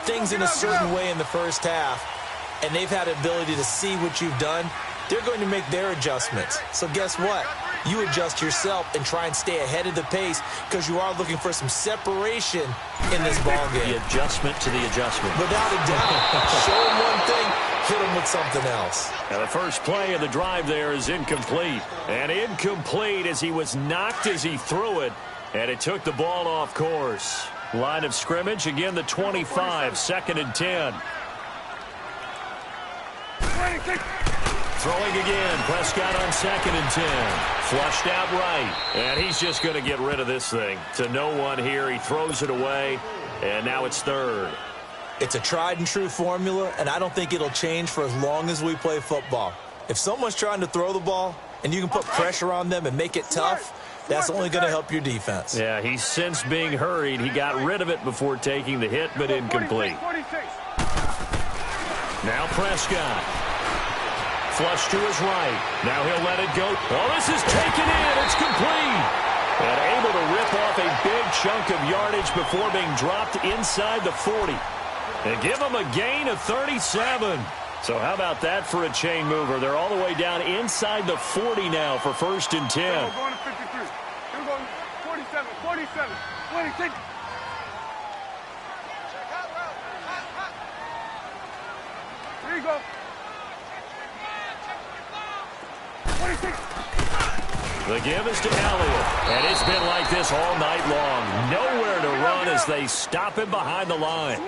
things in a certain way in the first half, and they've had the ability to see what you've done, they're going to make their adjustments. So guess what? You adjust yourself and try and stay ahead of the pace because you are looking for some separation in this ball game. The adjustment to the adjustment. Without a doubt. Show them one thing, hit them with something else. Now the first play of the drive there is incomplete. And incomplete as he was knocked as he threw it, and it took the ball off course. Line of scrimmage, again the 25, 2nd and 10. Throwing again, Prescott on 2nd and 10. Flushed out right, and he's just going to get rid of this thing. To no one here, he throws it away, and now it's 3rd. It's a tried-and-true formula, and I don't think it'll change for as long as we play football. If someone's trying to throw the ball, and you can put pressure on them and make it tough, that's only going to help your defense. Yeah, he's since being hurried. He got rid of it before taking the hit, but incomplete. Now Prescott. Flush to his right. Now he'll let it go. Oh, this is taken in. It's complete. And able to rip off a big chunk of yardage before being dropped inside the 40. And give him a gain of 37. So how about that for a chain mover? They're all the way down inside the 40 now for 1st and 10. We're going to 53. We're going 47, 47, 26. Here you go. 26. The give is to Elliott. And it's been like this all night long. Nowhere to run as they stop him behind the line.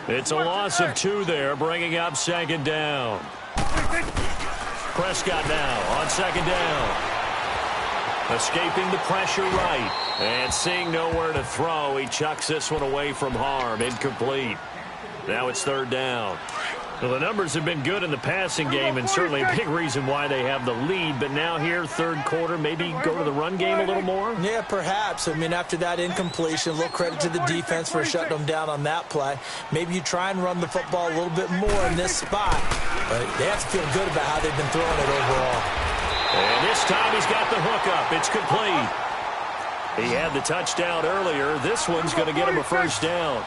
It's a loss of 2 there, bringing up 2nd down. Prescott now on 2nd down. Escaping the pressure right. And seeing nowhere to throw, he chucks this one away from harm. Incomplete. Now it's 3rd down. Well, the numbers have been good in the passing game, and certainly a big reason why they have the lead. But now here, 3rd quarter, maybe go to the run game a little more? Yeah, perhaps. I mean, after that incompletion, a little credit to the defense for shutting them down on that play. Maybe you try and run the football a little bit more in this spot. But they have to feel good about how they've been throwing it overall. And this time he's got the hook up. It's complete. He had the touchdown earlier. This one's going to get him a 1st down.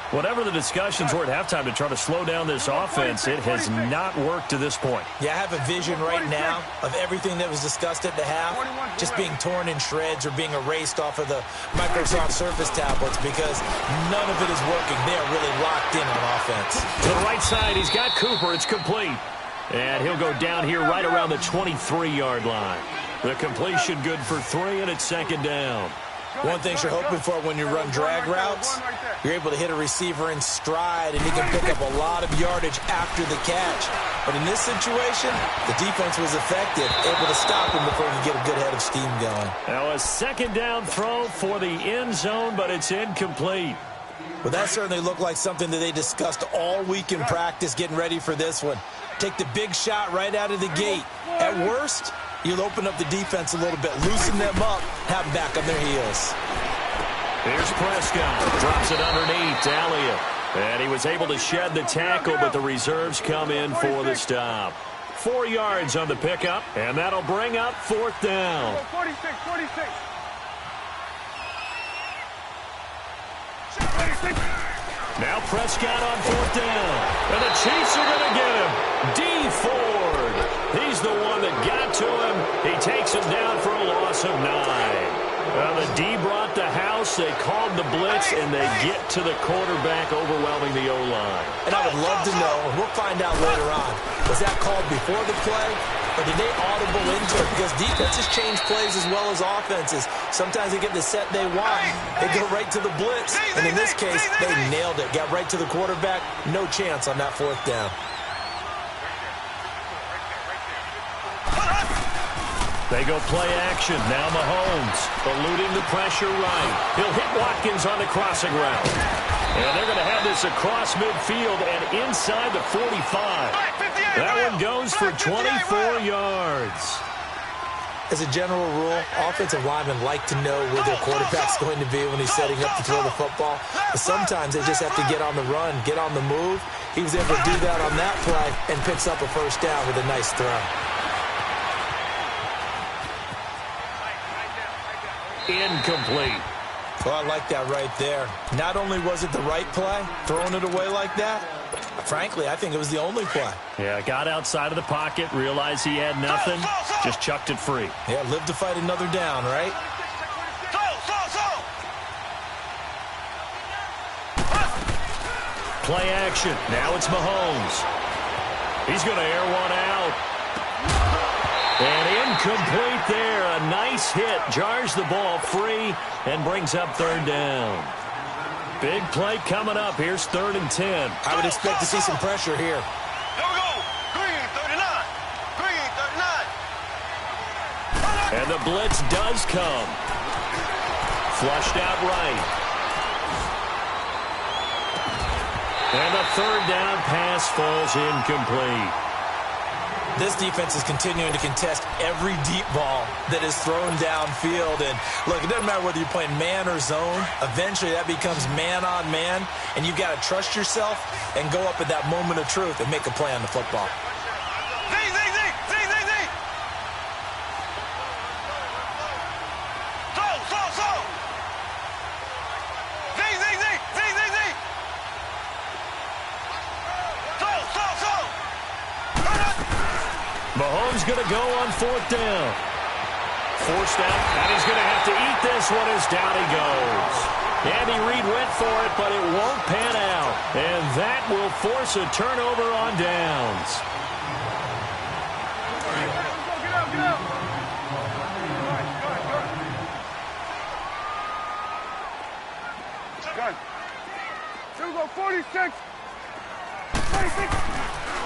Whatever the discussions were at halftime to try to slow down this offense, it has not worked to this point. Yeah, I have a vision right now of everything that was discussed at the half just being torn in shreds or being erased off of the Microsoft Surface tablets because none of it is working. They are really locked in on offense. To the right side, he's got Cooper. It's complete. And he'll go down here right around the 23-yard line. The completion good for 3, and it's 2nd down. One thing you're hoping for when you run drag routes, you're able to hit a receiver in stride, and he can pick up a lot of yardage after the catch. But in this situation, the defense was effective, able to stop him before he could get a good head of steam going. Now a 2nd down throw for the end zone, but it's incomplete. Well, that certainly looked like something that they discussed all week in practice getting ready for this one. Take the big shot right out of the gate. At worst, you'll open up the defense a little bit, loosen them up, have them back on their heels. Here's Prescott. Drops it underneath to Elliott. And he was able to shed the tackle, but the reserves come in for the stop. 4 yards on the pickup, and that'll bring up 4th down. 46, 46. Now Prescott on 4th down. And the Chiefs are going to get him. D. Ford. He's the one that got to him. He takes him down for a loss of 9. Well, the D brought the house. They called the blitz, and they get to the quarterback, overwhelming the O-line. And I would love to know, and we'll find out later on, was that called before the play, or did they audible into it? Because defenses change plays as well as offenses. Sometimes they get the set they want. They go right to the blitz. And in this case, they nailed it. Got right to the quarterback. No chance on that 4th down. They go play action. Now Mahomes eluding the pressure right. He'll hit Watkins on the crossing route. And they're going to have this across midfield and inside the 45. That one goes for 24 yards. As a general rule, offensive linemen like to know where their quarterback's going to be when he's setting up to throw the football. But sometimes they just have to get on the run, get on the move. He was able to do that on that play and picks up a 1st down with a nice throw. Incomplete. Well, I like that right there. Not only was it the right play, throwing it away like that, frankly, I think it was the only play. Yeah, got outside of the pocket, realized he had nothing, just chucked it free. Yeah, live to fight another down, right? Play action. Now it's Mahomes. He's going to air one out. And incomplete there. A nice hit. Jars the ball free and brings up third down. Big play coming up. Here's 3rd and 10. I would expect to see some pressure here. Here we go. Green, 39. Green, 39. And the blitz does come. Flushed out right. And the 3rd down pass falls incomplete. This defense is continuing to contest every deep ball that is thrown downfield. And, look, it doesn't matter whether you're playing man or zone. Eventually, that becomes man on man. And you've got to trust yourself and go up at that moment of truth and make a play on the football. Mahomes going to go on 4th down. Forced out, and he's going to have to eat this one as down he goes. Andy Reid went for it, but it won't pan out. And that will force a turnover on downs. Get out, get out. Good. Here we go, 46. 46.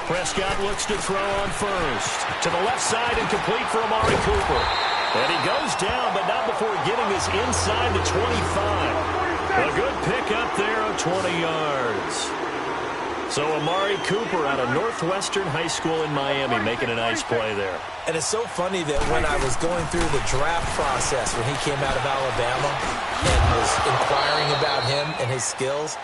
Prescott looks to throw on first. To the left side and complete for Amari Cooper. And he goes down, but not before getting this inside the 25. A good pickup there of 20 yards. So Amari Cooper out of Northwestern High School in Miami making a nice play there. And it's so funny that when I was going through the draft process when he came out of Alabama and was inquiring about him and his skills,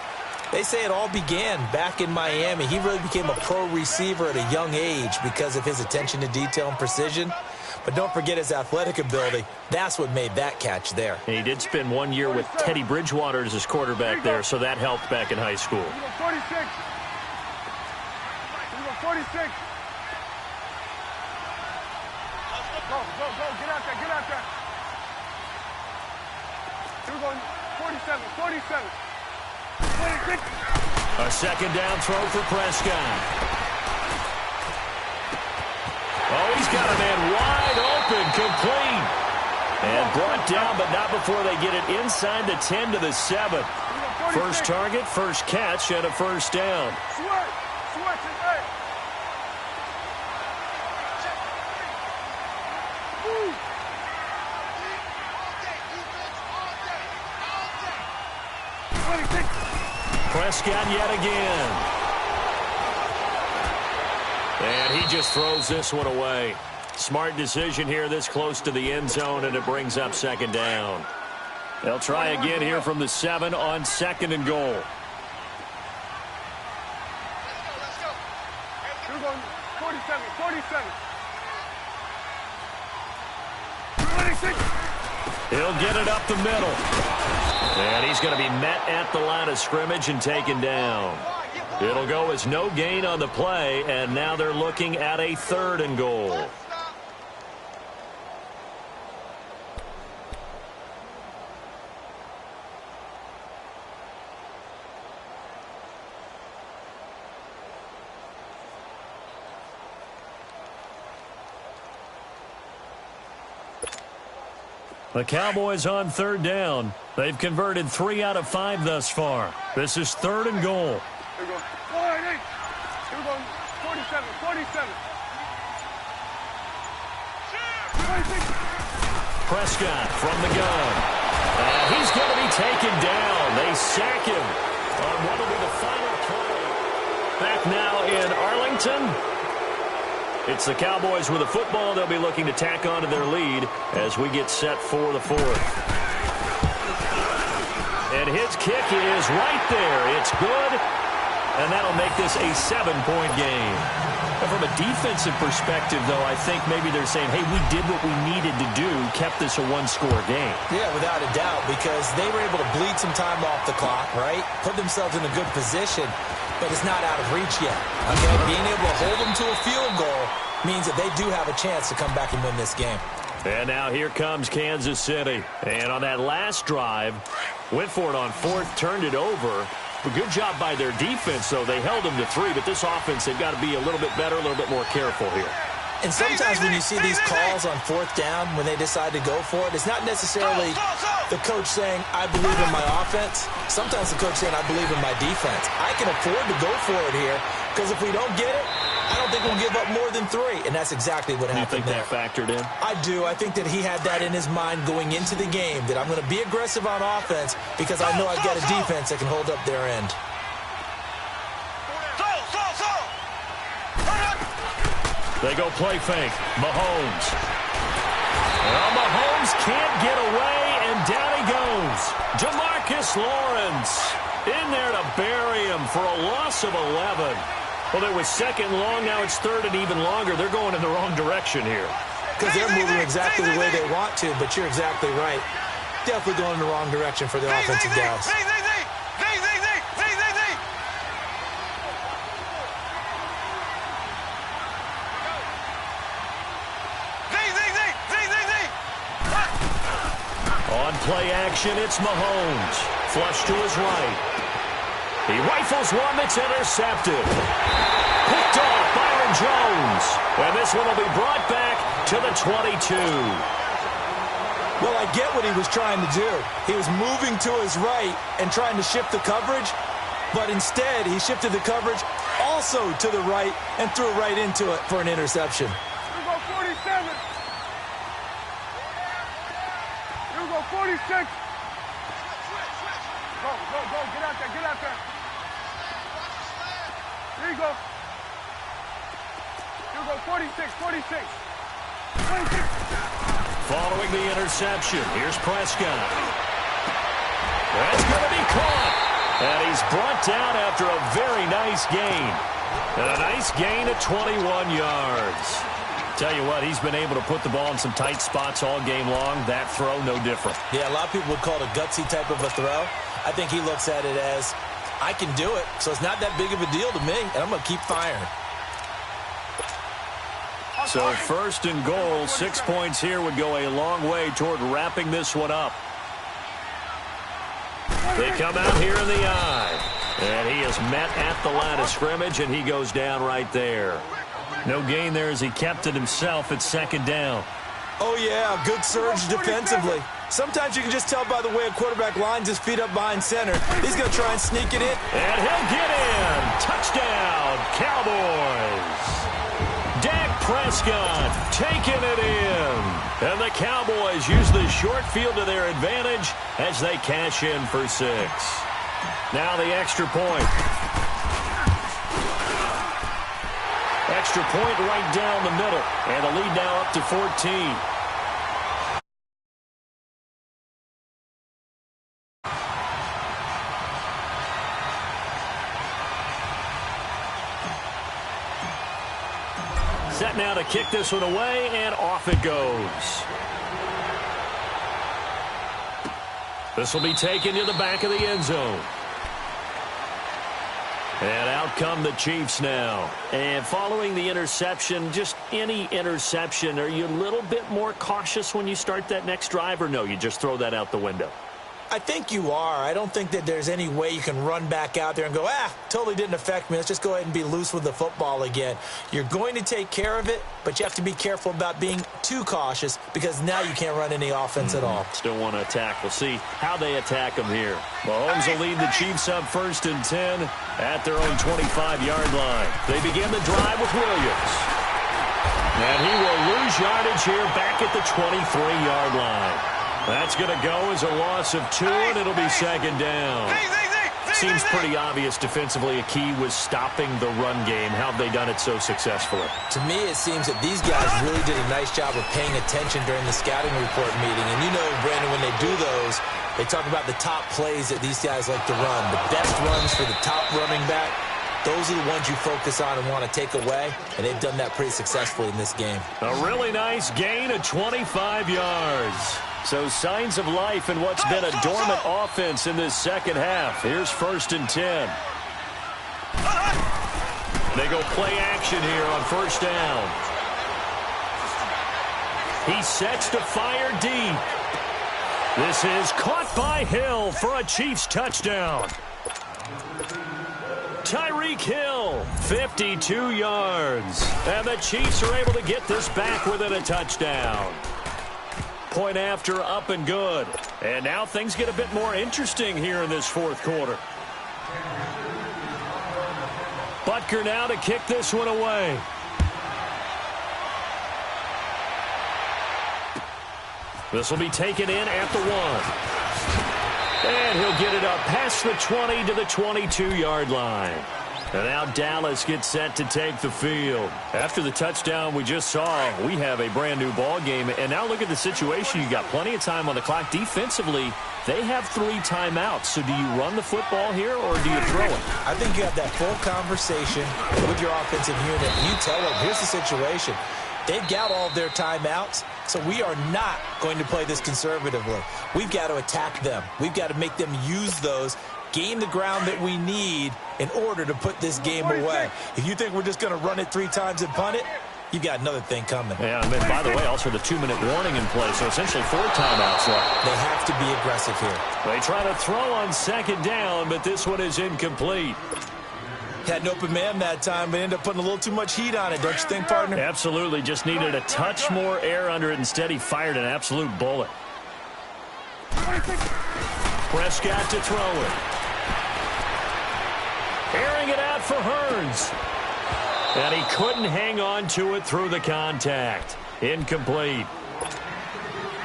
they say it all began back in Miami. He really became a pro receiver at a young age because of his attention to detail and precision. But don't forget his athletic ability. That's what made that catch there. And he did spend 1 year with Teddy Bridgewater as his quarterback there, so that helped back in high school. 46. 46. Go, get out there, get out there. Here we go, 47, 47. 26. A 2nd down throw for Prescott. Oh, he's got a man wide open, complete. And brought down, but not before they get it inside the 10 to the 7. First target, first catch, and a 1st down. Switch it, hey. Prescott yet again. And he just throws this one away. Smart decision here this close to the end zone, and it brings up 2nd down. They'll try again here from the 7 on 2nd and goal. We're going 47, 47. 26. He'll get it up the middle. And he's going to be met at the line of scrimmage and taken down. It'll go as no gain on the play, and now they're looking at a 3rd and goal. The Cowboys on 3rd down. They've converted 3 out of 5 thus far. This is 3rd and goal. Here we go. 48. Here we go. 47, 47. 26. Prescott from the gun. And he's going to be taken down. They sack him on what will be the final play. Back now in Arlington. It's the Cowboys with the football. They'll be looking to tack on to their lead as we get set for the 4th. And his kick is right there. It's good. And that'll make this a 7-point game. And from a defensive perspective, though, I think maybe they're saying, hey, we did what we needed to do, kept this a one-score game. Yeah, without a doubt, because they were able to bleed some time off the clock, right? Put themselves in a good position, but it's not out of reach yet. Okay, being able to hold them to a field goal means that they do have a chance to come back and win this game. And now here comes Kansas City. And on that last drive, went for it on fourth, turned it over. A good job by their defense, though. They held them to 3, but this offense, they've got to be a little bit better, a little bit more careful here. And sometimes when you see these calls on fourth down, when they decide to go for it, it's not necessarily the coach saying, I believe in my offense. Sometimes the coach saying, I believe in my defense. I can afford to go for it here, because if we don't get it, I don't think we'll give up more than 3. And that's exactly what happened there. You think that factored in? I do. I think that he had that in his mind going into the game, that I'm going to be aggressive on offense because I know I've got a defense that can hold up their end. They go play fake. Mahomes. Well, Mahomes can't get away, and down he goes. Jamarcus Lawrence in there to bury him for a loss of 11. Well, it was second long. Now it's third and even longer. They're going in the wrong direction here. Because they're moving exactly the way they want to, but you're exactly right. Definitely going in the wrong direction for the offensive guys. On play action, it's Mahomes. Flush to his right. He rifles one that's intercepted. Picked off Byron Jones. And this one will be brought back to the 22. Well, I get what he was trying to do. He was moving to his right and trying to shift the coverage, but instead he shifted the coverage also to the right and threw right into it for an interception. Here we go 47. Here we go 46. Go, go, go. Get out there, get out there. Here you go. Here we go 46, 46. 26. Following the interception, here's Prescott. That's going to be caught. And he's brought down after a very nice gain. And a nice gain of 21 yards. Tell you what, he's been able to put the ball in some tight spots all game long. That throw, no different. Yeah, a lot of people would call it a gutsy type of a throw. I think he looks at it as, I can do it, so it's not that big of a deal to me, and I'm going to keep firing. So first and goal, 6 points here would go a long way toward wrapping this one up. They come out here in the eye. And he is met at the line of scrimmage, and he goes down right there. No gain there as he kept it himself at second down. Oh, yeah, good surge defensively. Sometimes you can just tell by the way a quarterback lines his feet up behind center. He's going to try and sneak it in. And he'll get in. Touchdown, Cowboys. Dak Prescott taking it in. And the Cowboys use the short field to their advantage as they cash in for 6. Now the extra point. Extra point right down the middle. And the lead now up to 14. Set now to kick this one away, and off it goes. This will be taken to the back of the end zone. And out come the Chiefs now. And following the interception, just any interception, are you a little bit more cautious when you start that next drive, or no, you just throw that out the window? I think you are. I don't think that there's any way you can run back out there and go, totally didn't affect me. Let's just go ahead and be loose with the football again. You're going to take care of it, but you have to be careful about being too cautious because now you can't run any offense at all. Still want to attack. We'll see how they attack them here. Mahomes will lead the Chiefs up 1st and 10 at their own 25-yard line. They begin the drive with Williams. And he will lose yardage here back at the 23-yard line. That's going to go as a loss of 2, and it'll be second down. Seems pretty obvious defensively a key was stopping the run game. How have they done it so successfully? To me, it seems that these guys really did a nice job of paying attention during the scouting report meeting. And you know, Brandon, when they do those, they talk about the top plays that these guys like to run. The best runs for the top running back. those are the ones you focus on and want to take away, and they've done that pretty successfully in this game. A really nice gain of 25 yards. So signs of life in what's been a dormant offense in this second half. Here's 1st and 10. They go play action here on 1st down. He sets to fire deep. This is caught by Hill for a Chiefs touchdown. Tyreek Hill, 52 yards. And the Chiefs are able to get this back within a touchdown. Point after, up and good. And now things get a bit more interesting here in this 4th quarter. Butker now to kick this one away. This will be taken in at the 1. And he'll get it up past the 20 to the 22-yard line. And now Dallas gets set to take the field. After the touchdown we just saw, we have a brand-new ball game. And now look at the situation. You've got plenty of time on the clock. Defensively, they have 3 timeouts. So do you run the football here or do you throw it? I think you have that full conversation with your offensive unit. You tell them, here's the situation. They've got all of their timeouts, so we are not going to play this conservatively. We've got to attack them. We've got to make them use those, gain the ground that we need in order to put this game away. If you think we're just going to run it 3 times and punt it, you got another thing coming. Yeah, and then, by the way, also the 2-minute warning in play, so essentially 4 timeouts left. They have to be aggressive here. They try to throw on 2nd down, but this one is incomplete. Had an open man that time, but ended up putting a little too much heat on it, don't you think, partner? Absolutely. Just needed a touch more air under it. Instead, he fired an absolute bullet. Prescott to throw it. Airing it out for Hearns. And he couldn't hang on to it through the contact. Incomplete.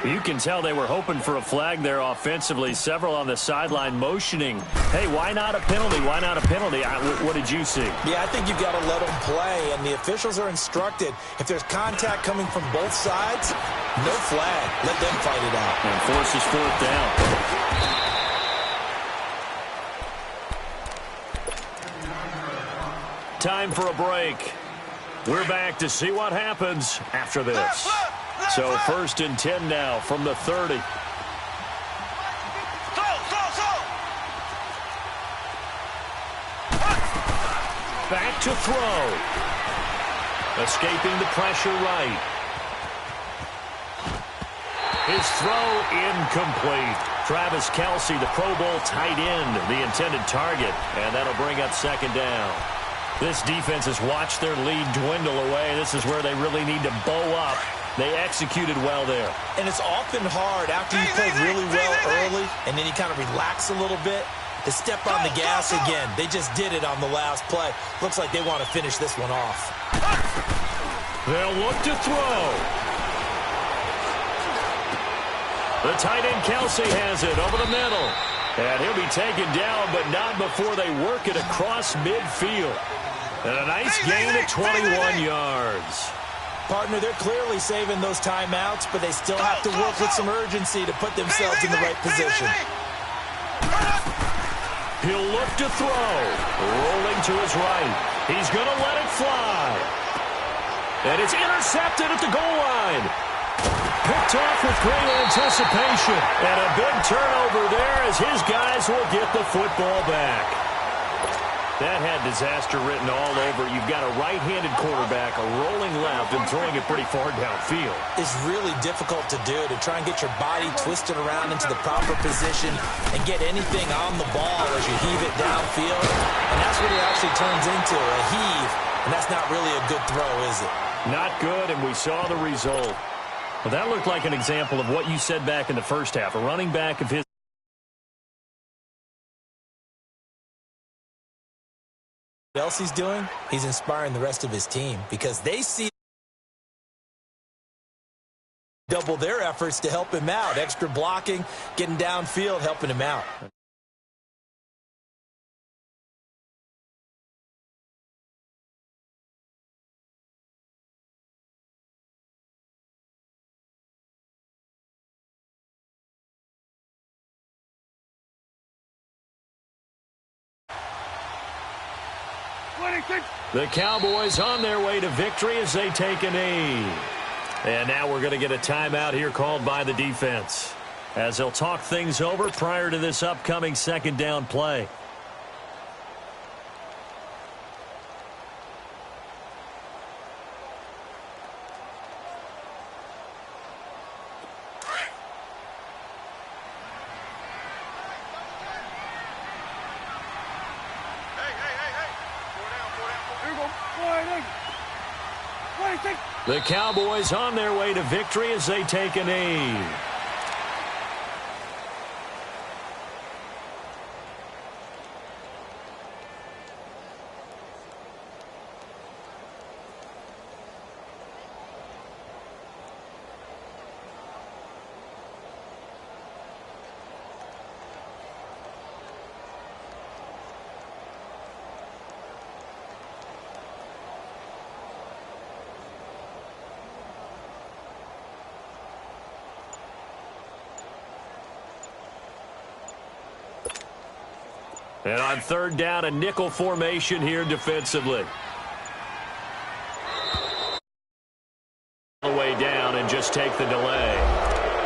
You can tell they were hoping for a flag there offensively. Several on the sideline motioning. Hey, why not a penalty? Why not a penalty? What did you see? Yeah, I think you've got to let them play, and the officials are instructed. If there's contact coming from both sides, no flag. Let them fight it out. And forces 4th down. Time for a break. We're back to see what happens after this. So 1st and 10 now from the 30. Back to throw. Escaping the pressure right. His throw incomplete. Travis Kelce, the Pro Bowl tight end, the intended target. And that'll bring up 2nd down. This defense has watched their lead dwindle away. This is where they really need to bow up. They executed well there. And it's often hard after you play really well early and then you kind of relax a little bit to step on the gas again. They just did it on the last play. Looks like they want to finish this one off. They'll look to throw. The tight end Kelce has it over the middle. And he'll be taken down, but not before they work it across midfield. And a nice gain of 21 yards. Partner, they're clearly saving those timeouts, but they still have to work with some urgency to put themselves in the right position. He'll look to throw. Rolling to his right. He's going to let it fly. And it's intercepted at the goal line. Picked off with great anticipation. And a big turnover there as his guys will get the football back. That had disaster written all over. You've got a right-handed quarterback, a rolling left, and throwing it pretty far downfield. It's really difficult to do, to try and get your body twisted around into the proper position and get anything on the ball as you heave it downfield. And that's what it actually turns into, a heave. And that's not really a good throw, is it? Not good, and we saw the result. Well, that looked like an example of what you said back in the first half. A running back of his what else he's doing? He's inspiring the rest of his team because they see double their efforts to help him out. Extra blocking, getting downfield, helping him out. 26. The Cowboys on their way to victory as they take a knee. And now we're going to get a timeout here called by the defense, as they'll talk things over prior to this upcoming second down play. The Cowboys on their way to victory as they take a knee. And on third down, a nickel formation here defensively. Way down and just take the delay.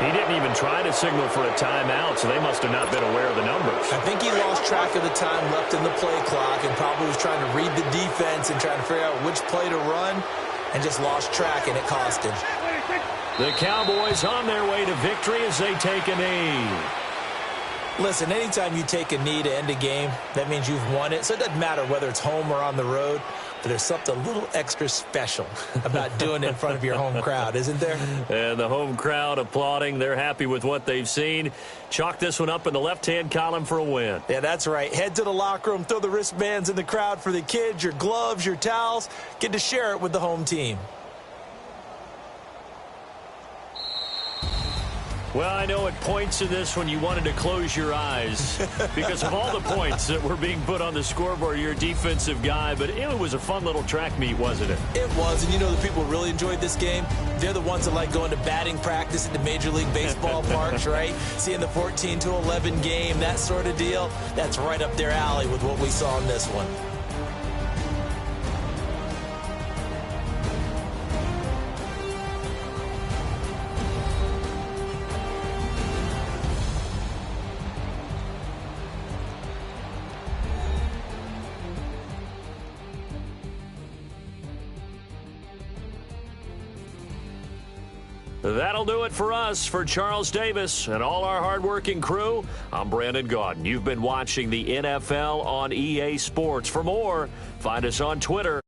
He didn't even try to signal for a timeout, so they must have not been aware of the numbers. I think he lost track of the time left in the play clock and probably was trying to read the defense and trying to figure out which play to run and just lost track, and it cost him. The Cowboys on their way to victory as they take a knee. Listen, anytime you take a knee to end a game, that means you've won it. So it doesn't matter whether it's home or on the road, but there's something a little extra special about doing it in front of your home crowd, isn't there? And the home crowd applauding. They're happy with what they've seen. Chalk this one up in the left-hand column for a win. Yeah, that's right. Head to the locker room, throw the wristbands in the crowd for the kids, your gloves, your towels. Get to share it with the home team. Well, I know at points in this when you wanted to close your eyes because of all the points that were being put on the scoreboard. You're a defensive guy, but it was a fun little track meet, wasn't it? It was, and you know the people who really enjoyed this game? They're the ones that like going to batting practice at the Major League Baseball parks, right? Seeing the 14-11 game, that sort of deal. That's right up their alley with what we saw in this one. That'll do it for us. For Charles Davis and all our hardworking crew, I'm Brandon Gaudin. You've been watching the NFL on EA Sports. For more, find us on Twitter.